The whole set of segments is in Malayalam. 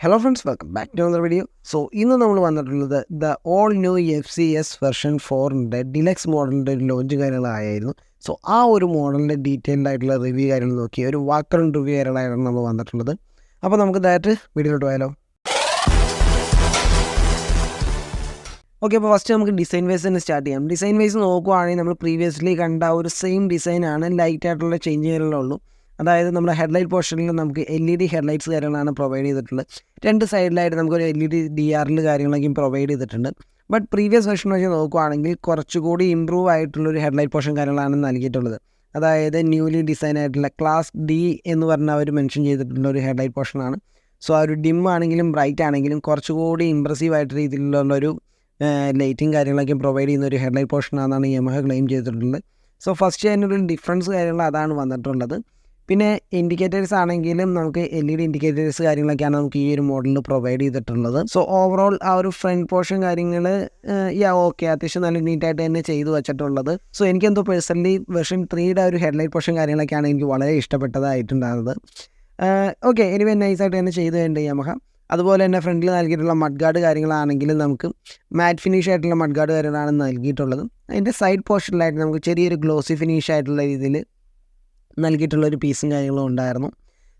Hello friends, welcome back to another video. So ഇന്ന് നമ്മൾ വന്നിട്ടുള്ളത് the all new FCS version 4ൻ്റെ ഡിലക്സ് മോഡലിൻ്റെ ഒരു ലോഞ്ച് കാര്യങ്ങളായിരുന്നു. സോ ആ ഒരു മോഡലിൻ്റെ ഡീറ്റെയിൽഡ് ആയിട്ടുള്ള റിവ്യൂ കാര്യങ്ങൾ നോക്കി ഒരു വാക്കർ റിവ്യൂ കാര്യങ്ങളായിരുന്നു നമ്മൾ വന്നിട്ടുള്ളത്. അപ്പോൾ നമുക്ക് ഡയറക്റ്റ് വീഡിയോയിലോട്ട് പോയാലോ. ഓക്കെ, അപ്പോൾ ഫസ്റ്റ് നമുക്ക് ഡിസൈൻ വൈസ് തന്നെ സ്റ്റാർട്ട് ചെയ്യാം. ഡിസൈൻ വൈസ് നോക്കുവാണെങ്കിൽ നമ്മൾ പ്രീവിയസ്ലി കണ്ട ഒരു സെയിം ഡിസൈനാണ്, ലൈറ്റ് ആയിട്ടുള്ള ചേഞ്ചുകളേ ഉള്ളൂ. അതായത് നമ്മുടെ ഹെഡ്ലൈറ്റ് പോർഷനിൽ നമുക്ക് LED ഹെഡ്ലൈറ്റ്സ് കാര്യങ്ങളാണ് പ്രൊവൈഡ് ചെയ്തിട്ടുള്ളത്. രണ്ട് സൈഡിലായിട്ട് നമുക്കൊരു LED DRL കാര്യങ്ങളൊക്കെയും പ്രൊവൈഡ് ചെയ്തിട്ടുണ്ട്. ബട്ട് പ്രീവിയസ് വെർഷൻ വെച്ച് നോക്കുവാണെങ്കിൽ കുറച്ചുകൂടി ഇമ്പ്രൂവ് ആയിട്ടുള്ളൊരു ഹെഡ്ലൈറ്റ് പോർഷൻ കാര്യങ്ങളാണ് നൽകിയിട്ടുള്ളത്. അതായത് ന്യൂലി ഡിസൈൻ ആയിട്ടുള്ള ക്ലാസ് D എന്ന് പറഞ്ഞ അവർ മെൻഷൻ ചെയ്തിട്ടുള്ള ഒരു ഹെഡ്ലൈറ്റ് പോർഷനാണ്. സോ ആ ഒരു ഡിം ആണെങ്കിലും ബ്രൈറ്റ് ആണെങ്കിലും കുറച്ചുകൂടി ഇമ്പ്രസീവ് ആയിട്ട് രീതിയിലുള്ളൊരു ലൈറ്റിങ് കാര്യങ്ങളൊക്കെ പ്രൊവൈഡ് ചെയ്യുന്ന ഒരു ഹെഡ്ലൈറ്റ് പോർഷനാണെന്നാണ് യമഹ ക്ലെയിം ചെയ്തിട്ടുള്ളത്. സോ ഫസ്റ്റ് അതിനൊരു ഡിഫറൻസ് കാര്യങ്ങൾ അതാണ് വന്നിട്ടുള്ളത്. പിന്നെ ഇൻഡിക്കേറ്റേഴ്സ് ആണെങ്കിലും നമുക്ക് LED ഇൻഡിക്കേറ്റേഴ്സ് കാര്യങ്ങളൊക്കെയാണ് നമുക്ക് ഈ ഒരു മോഡലിൽ പ്രൊവൈഡ് ചെയ്തിട്ടുള്ളത്. സോ ഓവറോൾ ആ ഒരു ഫ്രണ്ട് പോർഷൻ കാര്യങ്ങൾ ഓക്കെ, അത്യാവശ്യം നല്ല നീറ്റായിട്ട് തന്നെ ചെയ്തു വെച്ചിട്ടുള്ളത്. സോ എനിക്കെന്തോ പേഴ്സണലി വെർഷൻ 3യുടെ ഒരു ഹെഡ്ലൈറ്റ് പോർഷൻ കാര്യങ്ങളൊക്കെയാണ് എനിക്ക് വളരെ ഇഷ്ടപ്പെട്ടതായിട്ടുണ്ടാകുന്നത്. ഓക്കെ, എനിവേ നൈസായിട്ട് തന്നെ ചെയ്തു വേണ്ട യമഹ. അതുപോലെ തന്നെ ഫ്രണ്ടിൽ നൽകിയിട്ടുള്ള മഡ് ഗാർഡ് കാര്യങ്ങളാണെങ്കിലും നമുക്ക് മാറ്റ് ഫിനിഷ് ആയിട്ടുള്ള മഡ് ഗാർഡ് കാര്യങ്ങളാണ് നൽകിയിട്ടുള്ളത്. അതിൻ്റെ സൈഡ് പോർഷനിലായിട്ട് നമുക്ക് ചെറിയൊരു ഗ്ലോസി ഫിനിഷ് ആയിട്ടുള്ള രീതിയിൽ നൽകിയിട്ടുള്ളൊരു പീസും കാര്യങ്ങളും ഉണ്ടായിരുന്നു.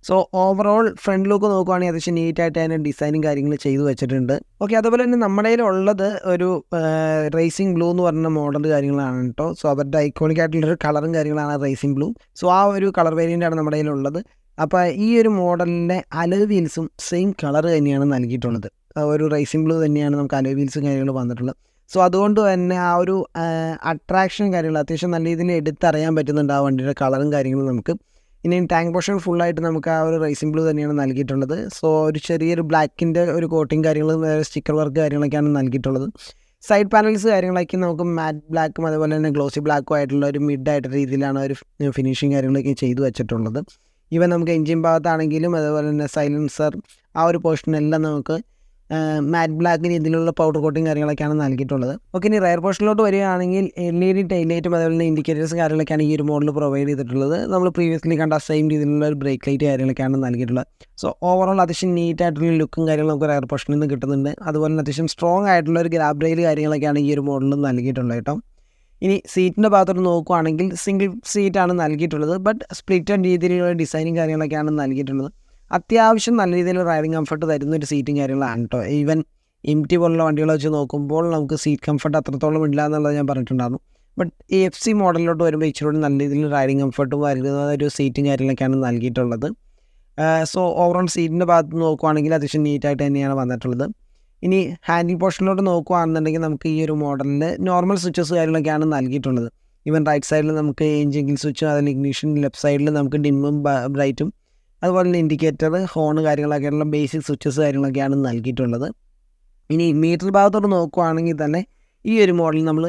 സോ ഓവറോൾ ഫ്രണ്ട് ലുക്ക് നോക്കുവാണെങ്കിൽ അത്യാവശ്യം നീറ്റായിട്ട് അതിൻ്റെ ഡിസൈനും കാര്യങ്ങൾ ചെയ്തു വെച്ചിട്ടുണ്ട്. ഓക്കെ, അതുപോലെ തന്നെ നമ്മുടെ കയ്യിലുള്ളത് ഒരു റേസിംഗ് ബ്ലൂ എന്ന് പറഞ്ഞ മോഡൽ കാര്യങ്ങളാണ് കേട്ടോ. സോ അവരുടെ ഐക്കോണിക് ആയിട്ടുള്ളൊരു കളറും കാര്യങ്ങളാണ് റേസിംഗ് ബ്ലൂ. സോ ആ ഒരു കളർ വേരിയൻ്റാണ് നമ്മുടെ കയ്യിലുള്ളത്. അപ്പോൾ ഈ ഒരു മോഡലിൻ്റെ അലോയ് വീൽസും സെയിം കളർ തന്നെയാണ് നൽകിയിട്ടുള്ളത്. ഒരു റേസിംഗ് ബ്ലൂ തന്നെയാണ് നമുക്ക് അലോയ് വീൽസും കാര്യങ്ങൾ വന്നിട്ടുള്ളത്. സോ അതുകൊണ്ട് തന്നെ ആ ഒരു അട്രാക്ഷൻ കാര്യങ്ങൾ അത്യാവശ്യം നല്ല രീതിയിൽ എടുത്തറിയാൻ പറ്റുന്നുണ്ട് ആ വണ്ടിയുടെ കളറും കാര്യങ്ങളും നമുക്ക്. ഇനി ടാങ്ക് പോർഷൻ ഫുള്ളായിട്ട് നമുക്ക് ആ ഒരു റേസിംഗ് ബ്ലൂ തന്നെയാണ് നൽകിയിട്ടുള്ളത്. സോ ഒരു ചെറിയൊരു ബ്ലാക്കിൻ്റെ ഒരു കോട്ടിങ് കാര്യങ്ങളും സ്റ്റിക്കർ വർക്ക് കാര്യങ്ങളൊക്കെയാണ് നൽകിയിട്ടുള്ളത്. സൈഡ് പാനൽസ് കാര്യങ്ങളൊക്കെ നമുക്ക് മാറ്റ് ബ്ലാക്കും അതുപോലെ തന്നെ ഗ്ലോസി ബ്ലാക്കും ആയിട്ടുള്ള ഒരു മിഡായിട്ട് രീതിയിലാണ് ഒരു ഫിനിഷിങ് കാര്യങ്ങളൊക്കെ ചെയ്തു വെച്ചിട്ടുള്ളത്. ഈവൻ നമുക്ക് എൻജിൻ ഭാഗത്താണെങ്കിലും അതുപോലെ തന്നെ സൈലൻസർ ആ ഒരു പോർഷനെല്ലാം നമുക്ക് മാറ്റ് ബ്ലാക്ക് രീതിയിലുള്ള പൗഡർ കോട്ടിങ് കാര്യങ്ങളൊക്കെയാണ് നൽകിയിട്ടുള്ളത്. ഓക്കെ, ഇനി റയർ പോർഷനിലോട്ട് വരികയാണെങ്കിൽ LED ടൈലൈറ്റും അതുപോലെ തന്നെ ഇൻഡിക്കേറ്റേഴ്സ് കാര്യങ്ങളൊക്കെയാണ് ഈ ഒരു മോഡൽ പ്രൊവൈഡ് ചെയ്തിട്ടുള്ളത്. നമ്മൾ പ്രീവിയസ്ലി കണ്ട സെയിം രീതിയിലുള്ള ഒരു ബ്രേക്ക് ലൈറ്റ് കാര്യങ്ങളൊക്കെയാണ് നൽകിയിട്ടുള്ളത്. സോ ഓവറോൾ അത്യാവശ്യം നീറ്റായിട്ടുള്ള ലുക്കും കാര്യങ്ങളും നമുക്ക് റയർ പോർഷനിൽ നിന്ന് കിട്ടുന്നുണ്ട്. അതുപോലെ തന്നെ അത്യാവശ്യം സ്ട്രോങ് ആയിട്ടുള്ള ഒരു ഗ്രാബ് റെയിൽ കാര്യങ്ങളൊക്കെയാണ് ഈ ഒരു മോഡലിൽ നൽകിയിട്ടുള്ളത് കേട്ടോ. ഇനി സീറ്റിൻ്റെ ഭാഗത്തോട്ട് നോക്കുകയാണെങ്കിൽ സിംഗിൾ സീറ്റാണ് നൽകിയിട്ടുള്ളത്. ബട്ട് സ്പ്ലിറ്റഡ് രീതിയിലുള്ള ഡിസൈനിങ് കാര്യങ്ങളൊക്കെയാണ് നൽകിയിട്ടുള്ളത്. അത്യാവശ്യം നല്ല രീതിയിൽ റൈഡിങ് കംഫർട്ട് തരുന്ന ഒരു സീറ്റും കാര്യങ്ങളാണ് കേട്ടോ. ഈവൻ MT പോലുള്ള വണ്ടികളെ വെച്ച് നോക്കുമ്പോൾ നമുക്ക് സീറ്റ് കംഫർട്ട് അത്രത്തോളം ഇല്ല എന്നുള്ളത് ഞാൻ പറഞ്ഞിട്ടുണ്ടായിരുന്നു. ബട്ട് ഈ FC മോഡലിലോട്ട് വരുമ്പോൾ ഇച്ചിരി നല്ല രീതിയിൽ റൈഡിങ് കംഫർട്ടും വരുന്ന ഒരു സീറ്റും കാര്യങ്ങളൊക്കെയാണ് നൽകിയിട്ടുള്ളത്. സോ ഓവറോൾ സീറ്റിൻ്റെ ഭാഗത്ത് നോക്കുവാണെങ്കിൽ അത്യാവശ്യം നീറ്റായിട്ട് തന്നെയാണ് വന്നിട്ടുള്ളത്. ഇനി ഹാൻഡിൽ പോർഷനിലോട്ട് നോക്കുകയാണെന്നുണ്ടെങ്കിൽ നമുക്ക് ഈ ഒരു മോഡലിൽ നോർമൽ സ്വിച്ചസ് കാര്യങ്ങളൊക്കെയാണ് നൽകിയിട്ടുള്ളത്. ഈവൻ റൈറ്റ് സൈഡിൽ നമുക്ക് എഞ്ചിൻ സ്വിച്ചും അതിൽ ഇഗ്നിഷൻ, ലെഫ്റ്റ് സൈഡിൽ നമുക്ക് ഡിമ്മും ബ്രൈറ്റും അതുപോലെ തന്നെ ഇൻഡിക്കേറ്റർ, ഹോൺ കാര്യങ്ങളൊക്കെയുള്ള ബേസിക് സ്വിച്ചസ് കാര്യങ്ങളൊക്കെയാണ് നൽകിയിട്ടുള്ളത്. ഇനി മീറ്റർ ഭാഗത്തോട്ട് നോക്കുകയാണെങ്കിൽ തന്നെ ഈ ഒരു മോഡൽ നമ്മൾ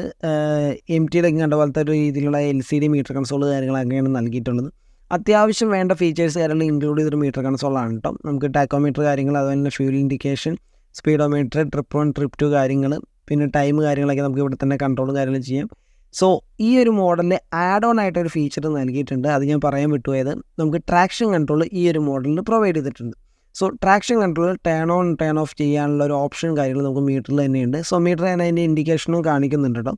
MTയിലൊക്കെ കണ്ട പോലത്തെ ഒരു രീതിയിലുള്ള LCD മീറ്റർ കൺസോൾ കാര്യങ്ങളൊക്കെയാണ് നൽകിയിട്ടുള്ളത്. അത്യാവശ്യം വേണ്ട ഫീച്ചേഴ്സ് കാര്യങ്ങൾ ഇൻക്ലൂഡ് ചെയ്തൊരു മീറ്റർ കൺസോളാണ് കേട്ടോ. നമുക്ക് ടാക്കോമീറ്റർ കാര്യങ്ങൾ, അതുപോലെ തന്നെ fuel indication, speedometer, trip 1 trip 2 കാര്യങ്ങൾ, പിന്നെ ടൈം കാര്യങ്ങളൊക്കെ നമുക്ക് ഇവിടെ തന്നെ കൺട്രോൾ കാര്യങ്ങൾ ചെയ്യാം. സോ ഈ ഒരു മോഡലിൽ ആഡ് ഓൺ ആയിട്ടൊരു ഫീച്ചർ നൽകിയിട്ടുണ്ട്. അത് ഞാൻ പറയാൻ വിട്ടുപോയത്, നമുക്ക് ട്രാക്ഷൻ കൺട്രോൾ ഈ ഒരു മോഡലിൽ പ്രൊവൈഡ് ചെയ്തിട്ടുണ്ട്. So traction control turn on turn of ചെയ്യാനുള്ള ഒരു ഓപ്ഷൻ കാര്യങ്ങൾ നമുക്ക് മീറ്ററിൽ തന്നെയുണ്ട്. സോ മീറ്റർ തന്നെ അതിൻ്റെ ഇൻഡിക്കേഷനും കാണിക്കുന്നുണ്ട് കേട്ടോ.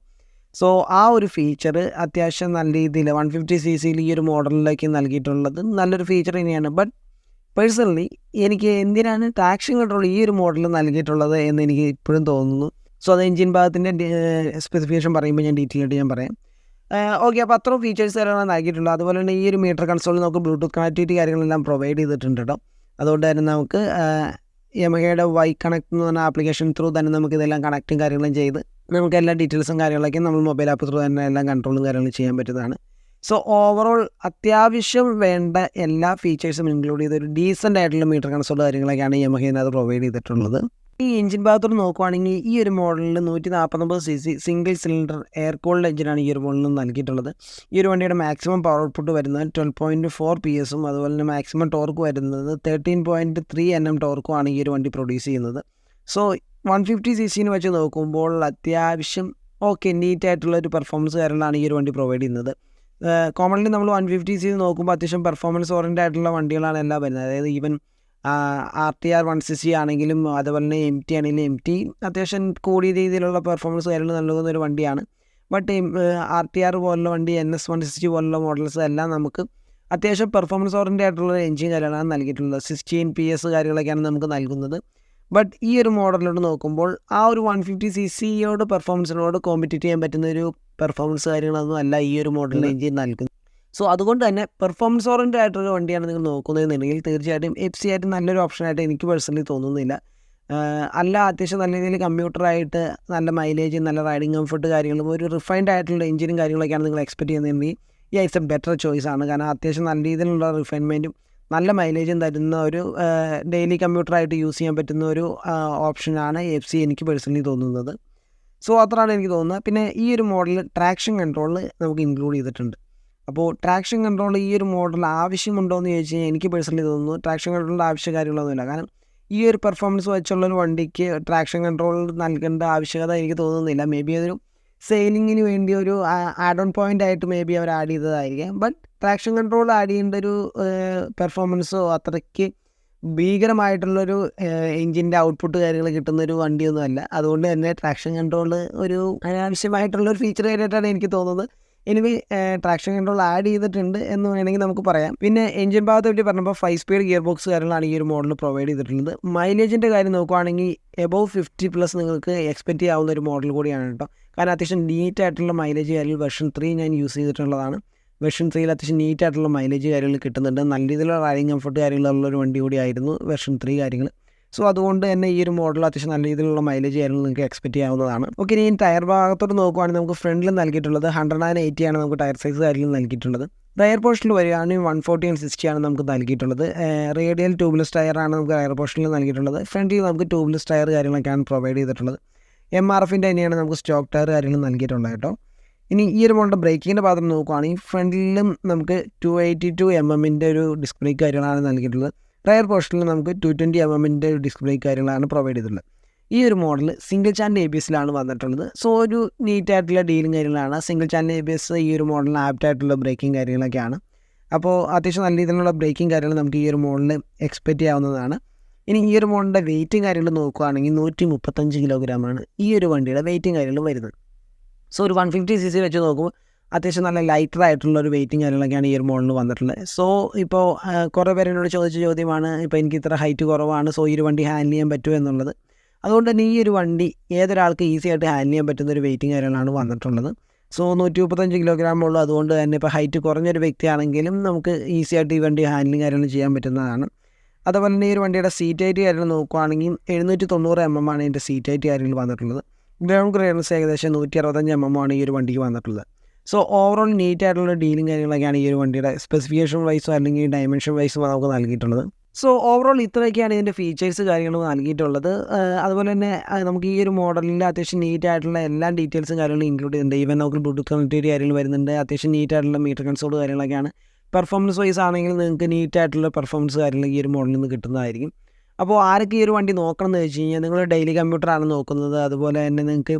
സോ ആ ഒരു ഫീച്ചർ അത്യാവശ്യം നല്ല രീതിയിൽ 150cc ഈ ഒരു മോഡലിലേക്ക് നൽകിയിട്ടുള്ളത് നല്ലൊരു ഫീച്ചർ തന്നെയാണ്. ബട്ട് പേഴ്സണലി എനിക്ക് എന്തിനാണ് ട്രാക്ഷൻ കൺട്രോൾ ഈ ഒരു മോഡലിൽ നൽകിയിട്ടുള്ളത് എന്ന് എനിക്ക് ഇപ്പോഴും തോന്നുന്നു. സോ അത് എഞ്ചിൻ ഭാഗത്തിൻ്റെ സ്പെസിഫിക്കേഷൻ പറയുമ്പോൾ ഞാൻ ഡീറ്റെയിൽ ആയിട്ട് ഞാൻ പറയാം. ഓക്കെ, അപ്പോൾ അത്രയും ഫീച്ചേഴ്സ് കാര്യങ്ങളാണ് നൽകിയിട്ടുള്ളത്. അതുപോലെ തന്നെ ഈ ഒരു മീറ്റർ കൺസോളിൽ നമുക്ക് ബ്ലൂടൂത്ത് കണക്ടിവിറ്റി കാര്യങ്ങളെല്ലാം പ്രൊവൈഡ് ചെയ്തിട്ടുണ്ട് കേട്ടോ. അതുകൊണ്ട് തന്നെ നമുക്ക് യമഹയുടെ വൈ കണക്ട് എന്ന് പറഞ്ഞ ആപ്ലിക്കേഷൻ ത്രൂ തന്നെ നമുക്ക് ഇതെല്ലാം കണക്റ്റും കാര്യങ്ങളും ചെയ്ത് നമുക്ക് എല്ലാ ഡീറ്റെയിൽസും കാര്യങ്ങളൊക്കെ നമ്മൾ മൊബൈൽ ആപ്പ് ത്രൂ തന്നെ എല്ലാം കൺട്രോളും കാര്യങ്ങളും ചെയ്യാൻ പറ്റുന്നതാണ്. സോ ഓവറോൾ അത്യാവശ്യം വേണ്ട എല്ലാ ഫീച്ചേഴ്സും ഇൻക്ലൂഡ് ചെയ്തൊരു ഡീസൻ്റ് ആയിട്ടുള്ള മീറ്റർ കൺസോൾ കാര്യങ്ങളൊക്കെയാണ് യമഹയിനകത്ത് പ്രൊവൈഡ് ചെയ്തിട്ടുള്ളത്. ഈ എഞ്ചിൻ ഭാഗത്തോട് നോക്കുവാണെങ്കിൽ ഈ ഒരു മോഡലിൽ 149cc single cylinder air cooled എഞ്ചിനാണ് ഈ ഒരു മോഡലിൽ നൽകിയിട്ടുള്ളത്. ഈ ഒരു വണ്ടിയുടെ മാക്സിമം പവർ ഔട്ട്പുട്ട് വരുന്നത് 12.4 PS അതുപോലെ തന്നെ മാക്സിമം ടോർക്ക് വരുന്നത് 13.3 Nm ടോർക്കുമാണ് ഈ ഒരു വണ്ടി പ്രൊഡ്യൂസ് ചെയ്യുന്നത്. സോ 150cc വെച്ച് നോക്കുമ്പോൾ അത്യാവശ്യം ഓക്കെ നീറ്റായിട്ടുള്ളൊരു പെർഫോമൻസ് കാര്യങ്ങളാണ് ഈ ഒരു വണ്ടി പ്രൊവൈഡ് ചെയ്യുന്നത്. കോമൺലി നമ്മൾ 150cc നോക്കുമ്പോൾ അത്യാവശ്യം പെർഫോമൻസ് ഓറിയൻറ്റഡ് ആയിട്ടുള്ള വണ്ടികളാണ് എല്ലാം വരുന്നത്. അതായത് ഈവൻ RTR 160 ആണെങ്കിലും അതുപോലെ തന്നെ MT ആണെങ്കിലും MT അത്യാവശ്യം കൂടിയ രീതിയിലുള്ള പെർഫോമൻസ് കാര്യങ്ങൾ നൽകുന്ന ഒരു വണ്ടിയാണ്. ബട്ട് RTR പോലുള്ള വണ്ടി NS 160 പോലുള്ള മോഡൽസ് എല്ലാം നമുക്ക് അത്യാവശ്യം പെർഫോമൻസ് ഓറിയൻറ്റഡ് ആയിട്ടുള്ള എഞ്ചിൻ കാര്യങ്ങളാണ് നൽകിയിട്ടുള്ളത്. 16 PS കാര്യങ്ങളൊക്കെയാണ് നമുക്ക് നൽകുന്നത്. ബട്ട് ഈ ഒരു മോഡലിലോട്ട് നോക്കുമ്പോൾ ആ ഒരു 150cc പെർഫോമൻസിനോട് കോമ്പറ്റീറ്റ് ചെയ്യാൻ പറ്റുന്ന ഒരു പെർഫോമൻസ് കാര്യങ്ങളൊന്നും അല്ല ഈ ഒരു മോഡലിന് എഞ്ചിൻ നൽകുന്നത്. സോ അതുകൊണ്ട് തന്നെ പെർഫോമൻസ് ഓറിയൻറ്റഡ് ആയിട്ടൊരു വണ്ടിയാണ് നിങ്ങൾ നോക്കുന്നതെന്നുണ്ടെങ്കിൽ തീർച്ചയായിട്ടും FC ആയിട്ട് നല്ലൊരു ഓപ്ഷനായിട്ട് എനിക്ക് പേഴ്സണലി തോന്നുന്നില്ല. അല്ല അത്യാവശ്യം നല്ല രീതിയിൽ കമ്പ്യൂട്ടറായിട്ട് നല്ല മൈലേജ്, നല്ല റൈഡിങ് കംഫർട്ട് കാര്യങ്ങളും ഒരു റിഫൈൻഡ് ആയിട്ടുള്ള എഞ്ചിനും കാര്യങ്ങളൊക്കെയാണ് നിങ്ങൾ എക്സ്പെക്ട് ചെയ്യുന്നതെങ്കിൽ ഇറ്റ്സ് എ ബെറ്റർ ചോയ്സ് ആണ്. കാരണം അത്യാവശ്യം നല്ല രീതിയിലുള്ള റിഫൈൻമെൻറ്റും നല്ല മൈലേജും തരുന്ന ഒരു ഡെയിലി കമ്പ്യൂട്ടറായിട്ട് യൂസ് ചെയ്യാൻ പറ്റുന്ന ഒരു ഓപ്ഷനാണ് FC എനിക്ക് പേഴ്സണലി തോന്നുന്നത്. സോ അത്രയാണ് എനിക്ക് തോന്നുന്നത്. പിന്നെ ഈ ഒരു മോഡൽ ട്രാക്ഷൻ കൺട്രോൾ നമുക്ക് ഇൻക്ലൂഡ് ചെയ്തിട്ടുണ്ട്. അപ്പോൾ ട്രാക്ഷൻ കൺട്രോൾ ഈ ഒരു മോഡൽ ആവശ്യമുണ്ടോ എന്ന് ചോദിച്ചു കഴിഞ്ഞാൽ എനിക്ക് പേഴ്സണലി തോന്നുന്നു ട്രാക്ഷൻ കൺട്രോളിൻ്റെ ആവശ്യ കാര്യങ്ങളൊന്നുമില്ല. കാരണം ഈ ഒരു പെർഫോമൻസ് വെച്ചുള്ളൊരു വണ്ടിക്ക് ട്രാക്ഷൻ കൺട്രോൾ നൽകേണ്ട ആവശ്യകത എനിക്ക് തോന്നുന്നില്ല. മേ ബി അതൊരു സെയിലിങ്ങിന് വേണ്ടി ഒരു ആഡ് ഓൺ പോയിൻ്റ് ആയിട്ട് മേ ബി അവർ ആഡ് ചെയ്തതായിരിക്കാം. ബട്ട് ട്രാക്ഷൻ കൺട്രോൾ ആഡ് ചെയ്യേണ്ട ഒരു പെർഫോമൻസോ അത്രയ്ക്ക് ഭീകരമായിട്ടുള്ളൊരു എഞ്ചിൻ്റെ ഔട്ട്പുട്ട് കാര്യങ്ങൾ കിട്ടുന്നൊരു വണ്ടിയൊന്നുമല്ല. അതുകൊണ്ട് തന്നെ ട്രാക്ഷൻ കൺട്രോൾ ഒരു അനാവശ്യമായിട്ടുള്ളൊരു ഫീച്ചർ ആയിട്ടാണ് എനിക്ക് തോന്നുന്നത്. എനിവേ ട്രാക്ഷൻ കൺട്രോൾ ആഡ് ചെയ്തിട്ടുണ്ട് എന്ന് വേണമെങ്കിൽ നമുക്ക് പറയാം. പിന്നെ എഞ്ചിൻ ഭാഗത്തെ പറ്റി പറഞ്ഞപ്പോൾ 5 സ്പീഡ് ഗിയർ ബോക്സ് കാര്യങ്ങളാണ് ഈ ഒരു മോഡൽ പ്രൊവൈഡ് ചെയ്തിട്ടുള്ളത്. മൈലേജിൻ്റെ കാര്യം നോക്കുവാണെങ്കിൽ എബോവ് 50+ നിങ്ങൾക്ക് എക്സ്പെക്റ്റ് ചെയ്യാവുന്ന ഒരു മോഡൽ കൂടിയാണ് കേട്ടോ. കാരണം അത്യാവശ്യം നീറ്റായിട്ടുള്ള മൈലേജ് കാര്യങ്ങൾ വെർഷൻ 3 ഞാൻ യൂസ് ചെയ്തിട്ടുള്ളതാണ്. വെർഷൻ 3 അത്യാവശ്യം നീറ്റായിട്ടുള്ള മൈലേജ് കാര്യങ്ങൾ കിട്ടുന്നുണ്ട്. നല്ല രീതിയിലുള്ള റൈഡിങ് കംഫർട്ട് കാര്യങ്ങളുള്ളൊരു വണ്ടി കൂടിയായിരുന്നു വെർഷൻ 3 കാര്യങ്ങൾ. സോ അതുകൊണ്ട് തന്നെ ഈ ഒരു മോഡൽ അത്യാവശ്യം നല്ല രീതിയിലുള്ള മൈലേജ് കാര്യങ്ങൾ നിങ്ങൾക്ക് എക്സ്പെക്റ്റ് ചെയ്യാവുന്നതാണ്. ഓക്കെ, ഇനി ടയർ ഭാഗത്തോട്ട് നോക്കുവാണെങ്കിൽ നമുക്ക് ഫ്രണ്ടിൽ നൽകിയിട്ടുള്ളത് 180 ആണ് നമുക്ക് ടയർ സൈസ് കാര്യങ്ങൾ നൽകിയിട്ടുള്ളത്. റയർ പോർഷനിൽ വരികയാണെങ്കിൽ 140 and 60 ആണ് നമുക്ക് നൽകിയിട്ടുള്ളത്. റേഡിയൽ ട്യൂബ്ലെസ് ടയറാണ് നമുക്ക് റയർ പോർഷനിൽ നൽകിയിട്ടുള്ളത്. ഫ്രണ്ടിൽ നമുക്ക് ട്യൂബ്ലെസ് ടയർ കാര്യങ്ങളൊക്കെയാണ് പ്രൊവൈഡ് ചെയ്തിട്ടുള്ളത്. MRFൻ്റെ തന്നെയാണ് നമുക്ക് സ്റ്റോക്ക് ടയർ കാര്യങ്ങൾ നൽകിയിട്ടുള്ളത് കേട്ടോ. ഇനി ഈ ഒരു മോഡലിൻ്റെ ബ്രേക്കിങ്ങിൻ്റെ ഭാഗം നോക്കുവാണെങ്കിൽ ഫ്രണ്ടിലും നമുക്ക് 282 mm ഒരു ഡിസ്ക് ബ്രേക്ക് കാര്യങ്ങളാണ് നൽകിയിട്ടുള്ളത്. റയർ പോർഷനിൽ നമുക്ക് 220 mm ഒരു ഡിസ്ക് ബ്രേക്ക് കാര്യങ്ങളാണ് പ്രൊവൈഡ് ചെയ്തിട്ടുള്ളത്. ഈ ഒരു മോഡൽ സിംഗിൾ ചാനൽ ABSലാണ് വന്നിട്ടുള്ളത്. സോ ഒരു നീറ്റായിട്ടുള്ള ഡീലും കാര്യങ്ങളാണ്. സിംഗിൾ ചാനൽ ABS ഈ ഒരു മോഡലിന് ആപ്റ്റായിട്ടുള്ള ബ്രേക്കിംഗ് കാര്യങ്ങളൊക്കെയാണ്. അപ്പോൾ അത്യാവശ്യം നല്ല രീതിയിലുള്ള ബ്രേക്കിംഗ് കാര്യങ്ങൾ നമുക്ക് ഈ ഒരു മോഡലിൽ എക്സ്പെക്റ്റ് ചെയ്യാവുന്നതാണ്. ഇനി ഈ ഒരു മോഡലിൻ്റെ വെയിറ്റും കാര്യങ്ങൾ നോക്കുകയാണെങ്കിൽ 135 കിലോഗ്രാമാണ് ഈ ഒരു വണ്ടിയുടെ വെയിറ്റും കാര്യങ്ങൾ വരുന്നത്. സോ ഒരു 150cc വെച്ച് നോക്കുമ്പോൾ അത്യാവശ്യം നല്ല ലൈറ്റർ ആയിട്ടുള്ള ഒരു വെയിറ്റിംഗ് കാര്യങ്ങളൊക്കെയാണ് ഈ ഒരു മോഡലിൽ വന്നിട്ടുള്ളത്. സോ ഇപ്പോൾ കുറേ പേര് എന്നോട് ചോദിച്ച ചോദ്യമാണ്, ഇപ്പോൾ എനിക്ക് ഇത്ര ഹൈറ്റ് കുറവാണ്, സോ ഈ ഒരു വണ്ടി ഹാൻഡിൽ ചെയ്യാൻ പറ്റുമോ എന്നുള്ളത്. അതുകൊണ്ട് തന്നെ ഈ ഒരു വണ്ടി ഏതൊരാൾക്ക് ഈസി ആയിട്ട് ഹാൻഡിൽ ചെയ്യാൻ പറ്റുന്ന ഒരു വെയിറ്റിംഗ് കാര്യങ്ങളാണ് വന്നിട്ടുള്ളത്. സോ 135 കിലോഗ്രാം ഉള്ളൂ. അതുകൊണ്ട് തന്നെ ഇപ്പോൾ ഹൈറ്റ് കുറഞ്ഞൊരു വ്യക്തിയാണെങ്കിലും നമുക്ക് ഈസി ആയിട്ട് ഈ വണ്ടി ഹാൻഡിലിംഗ് കാര്യങ്ങൾ ചെയ്യാൻ പറ്റുന്നതാണ്. അതുപോലെ തന്നെ ഈ ഒരു വണ്ടിയുടെ സീറ്റ് ഹൈറ്റ് കാര്യങ്ങൾ നോക്കുകയാണെങ്കിൽ 790 mm ആണ് ഇതിൻ്റെ സീറ്റ് ഹൈറ്റ് കാര്യങ്ങൾ വന്നിട്ടുള്ളത്. ഗ്രൗണ്ട് ക്ലിയറൻസ് ഏകദേശം 165 mm ആണ് ഈ ഒരു വണ്ടിക്ക് വന്നിട്ടുള്ളത്. സോ ഓവറോൾ നീറ്റ് ആയിട്ടുള്ള ഡീലിംഗ് കാര്യങ്ങളൊക്കെയാണ് ഈ ഒരു വണ്ടിയുടെ സ്പെസിഫിക്കേഷൻ വൈസോ അല്ലെങ്കിൽ ഡയമെൻഷൻ വൈസോ നമുക്ക് നൽകിയിട്ടുള്ളത്. സോ ഓവറോൾ ഇത്രയൊക്കെയാണ് ഇതിൻ്റെ ഫീച്ചേഴ്സ് കാര്യങ്ങൾ നൽകിയിട്ടുള്ളത്. അതുപോലെ തന്നെ നമുക്ക് ഈ ഒരു മോഡലിൽ അത്യാവശ്യം നീറ്റ് ആയിട്ടുള്ള എല്ലാ ഡീറ്റെയിൽസും കാര്യങ്ങളും ഇൻക്ലൂഡ് ചെയ്യുന്നുണ്ട്. ഈവൻ നമുക്ക് ബ്ലൂടൂത്ത് കണക്ടിവിറ്റി കാര്യങ്ങൾ വരുന്നുണ്ട്. അത്യാവശ്യം നീറ്റ് ആയിട്ടുള്ള മീറ്റർ കൺസോൾ കാര്യങ്ങളൊക്കെയാണ്. പെർഫോമൻസ് വൈസ് ആണെങ്കിൽ നിങ്ങൾക്ക് നീറ്റ് ആയിട്ടുള്ള പെർഫോമൻസ് കാര്യങ്ങൾ ഈ ഒരു മോഡലിൽ നിന്ന് കിട്ടുന്നതായിരിക്കും. അപ്പോൾ ആരൊക്കെ ഈ ഒരു വണ്ടി നോക്കണം എന്ന് വെച്ച് കഴിഞ്ഞാൽ നിങ്ങൾ ഡെയിലി കമ്പ്യൂട്ടറാണ് നോക്കുന്നത്, അതുപോലെ തന്നെ നിങ്ങൾക്ക്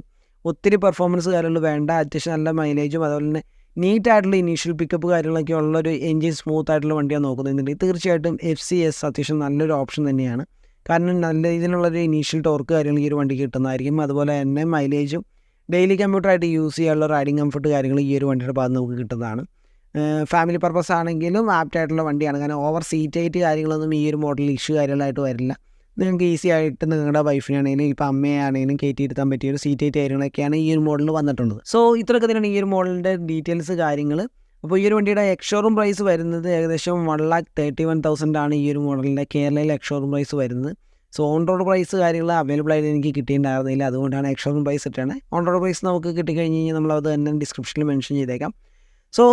ഒത്തിരി പെർഫോമൻസ് കാര്യങ്ങൾ വേണ്ട, അത്യാവശ്യം നല്ല മൈലേജും അതുപോലെ തന്നെ നീറ്റായിട്ടുള്ള ഇനീഷ്യൽ പിക്കപ്പ് കാര്യങ്ങളൊക്കെ ഉള്ളൊരു എൻജിൻ സ്മൂത്ത് ആയിട്ടുള്ള വണ്ടിയാണ് നോക്കുന്നുണ്ടെങ്കിൽ തീർച്ചയായിട്ടും FCS അത്യാവശ്യം നല്ലൊരു ഓപ്ഷൻ തന്നെയാണ്. കാരണം നല്ല രീതിയിലുള്ളൊരു ഇനീഷ്യൽ ടോർക്ക് കാര്യങ്ങൾ ഈ ഒരു വണ്ടിക്ക് കിട്ടുന്നതായിരിക്കും. അതുപോലെ തന്നെ മൈലേജും ഡെയിലി കമ്പ്യൂട്ടറായിട്ട് യൂസ് ചെയ്യാനുള്ള റൈഡിങ് കംഫർട്ട് കാര്യങ്ങൾ ഈ ഒരു വണ്ടിയുടെ ഭാഗത്ത് നമുക്ക് കിട്ടുന്നതാണ്. ഫാമിലി പർപ്പസ് ആണെങ്കിലും ആപ്റ്റായിട്ടുള്ള വണ്ടിയാണ്. കാരണം ഓവർ സീറ്റ് ഹൈറ്റ് കാര്യങ്ങളൊന്നും ഈ ഒരു മോഡലിൽ ഇഷ്യൂ കാര്യങ്ങളായിട്ട് വരില്ല. നിങ്ങൾക്ക് ഈസി ആയിട്ട് നിങ്ങളുടെ വൈഫിനാണെങ്കിലും ഇപ്പോൾ അമ്മയാണെങ്കിലും കയറ്റിയിരുത്താൻ പറ്റിയ ഒരു സീറ്റ് ഹൈറ്റ് കാര്യങ്ങളൊക്കെയാണ് ഈ ഒരു മോഡലിൽ വന്നിട്ടുള്ളത്. സോ ഇത്രയൊക്കെ തന്നെയാണ് ഈ ഒരു മോഡലിൻ്റെ ഡീറ്റെയിൽസ് കാര്യങ്ങൾ. അപ്പോൾ ഈ ഒരു വണ്ടിയുടെ എക്സ്ഷോറൂം പ്രൈസ് വരുന്നത് ഏകദേശം 1,31,000 ആണ് ഈ ഒരു മോഡലിൻ്റെ കേരളയിൽ എക്സ്ഷോറൂം പ്രൈസ് വരുന്നത്. സോ ഓൺ റോഡ് പ്രൈസ് കാര്യങ്ങൾ അവൈലബിൾ ആയിട്ട് എനിക്ക് കിട്ടിയിട്ടുണ്ടായിരുന്നില്ല, അതുകൊണ്ടാണ് എക്സ്ഷോറൂം പ്രൈസ് ഇട്ടാണ്. ഓൺ റോഡ് പ്രൈസ് നമുക്ക് കിട്ടിക്കഴിഞ്ഞ് കഴിഞ്ഞാൽ നമ്മളത് തന്നെ ഡിസ്ക്രിപ്ഷനിൽ മെൻഷൻ ചെയ്തേക്കാം. സോ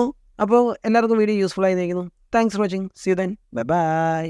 അപ്പോൾ എല്ലാവർക്കും വീഡിയോ യൂസ്ഫുൾ ആയിരിക്കുന്നു. Thanks for watching. See you then. Bye by.